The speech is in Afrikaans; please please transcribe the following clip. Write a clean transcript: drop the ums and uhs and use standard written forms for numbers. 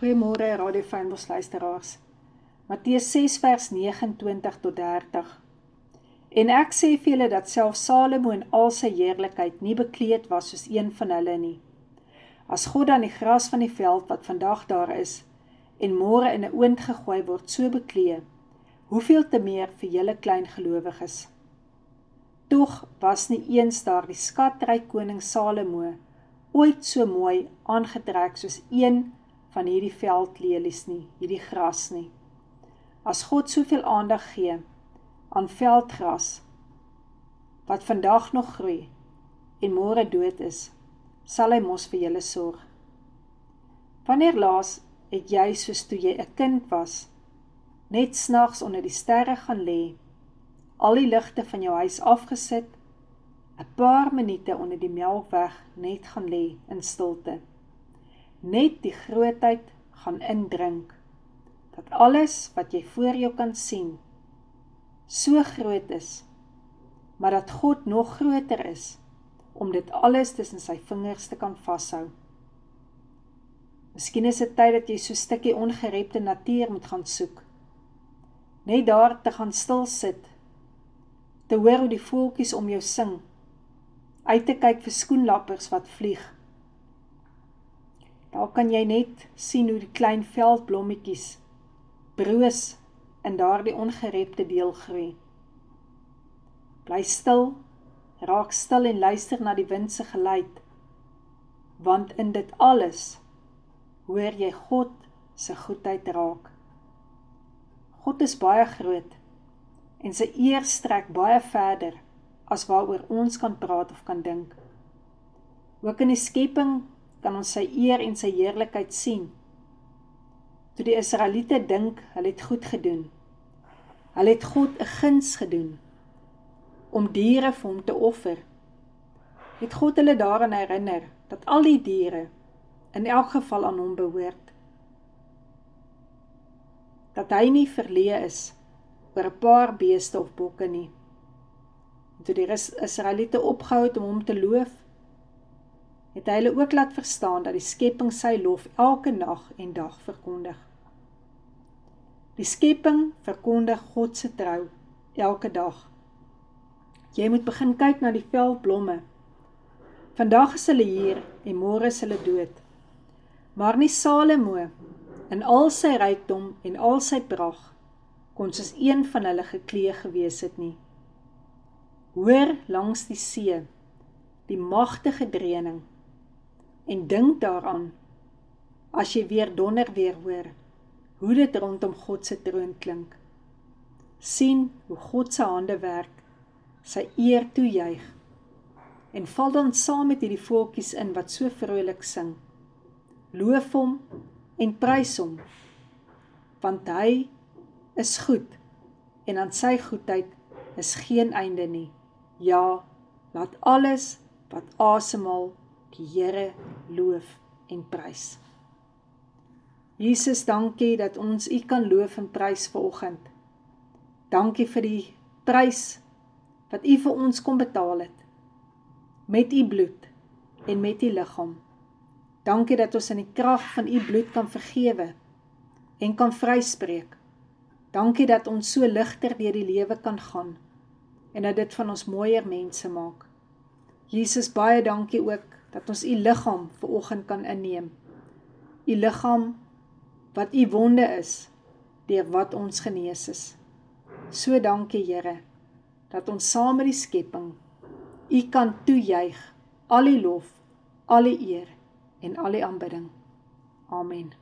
Goeiemôre Radio Fynbos luisteraars. Matteus 6 vers 29 tot 30. En ek sê vir julle dat selfs Salomo in al sy heerlikheid nie bekleed was soos een van hulle nie. As God dan die gras van die veld wat vandag daar is en môre in 'n oond gegooi word so beklee, hoeveel te meer vir julle klein gelowiges. Tog was nie eens daar die skatryk koning Salomo ooit so mooi aangetrek soos een van hierdie veldlelies nie, hierdie gras nie. As God soveel aandag gee aan veldgras, wat vandag nog groei en môre dood is, sal hy mos vir julle sorg. Wanneer laas het jy soos toe jy 'n kind was, net snags onder die sterre gaan lê, al die ligte van jou huis afgesit, 'n paar minute onder die melkweg net gaan lê in stilte, net die grootheid gaan indrink, dat alles wat jy voor jou kan sien, so groot is, maar dat God nog groter is, om dit alles tussen sy vingers te kan vashou. Miskien is dit tyd dat jy so 'n stukkie ongerepte natuur moet gaan soek, net daar te gaan stil sit, te hoor hoe die voeltjies om jou sing, uit te kyk vir skoenlappers wat vlieg. Daar kan jy net sien hoe die klein veldblommetjies broos in daardie ongerepte deel groei. Bly stil, raak stil en luister na die wind se geluid, want in dit alles hoor jy God se goedheid raak. God is baie groot en sy eer strek baie verder as waaroor ons kan praat of kan dink. Ook in die skepping kan ons sy eer en sy heerlikheid sien. Toe die Israeliete dink, hulle het goed gedoen. Hulle het God 'n guns gedoen, om diere vir hom te offer. Het God hulle daaraan herinner, dat al die diere, in elk geval aan hom behoort. Dat hy nie verleë is, oor 'n paar beeste of bokke nie. En toe die Israeliete opgehou het om hom te loof, het hy hulle ook laat verstaan dat die skepping sy lof elke nag en dag verkondig. Die skepping verkondig God se trou elke dag. Jy moet begin kyk na die veldblomme. Vandag is hulle hier en môre is hulle dood. Maar nie Salomo in al sy rykdom en al sy pragt kon soos een van hulle geklee gewees het nie. Hoor langs die see, die magtige dreuning, en dink daaraan, as jy weer donder weer hoor, hoe dit rondom God se troon klink. Sien hoe God se hande werk, sy eer toejuig, en val dan saam met hierdie voeltjies in wat so vrolik sing. Loof hom en prys hom, want hy is goed, en aan sy goedheid is geen einde nie. Ja, laat alles wat asemhaal die Here loof en prys. Jesus, dankie dat ons U kan loof en prys vanoggend. Dankie vir die prys wat U vir ons kom betaal het, met U bloed en met U liggaam. Dankie dat ons in die krag van U bloed kan vergewe en kan vryspreek. Dankie dat ons so ligter deur die lewe kan gaan en dat dit van ons mooier mense maak. Jesus, baie dankie ook dat ons U liggaam vanoggend kan inneem. U liggaam wat U wonde is, deur wat ons genees is. So dankie Here, dat ons saam met die skepping U kan toejuig, al die lof, al die eer en al die aanbidding. Amen.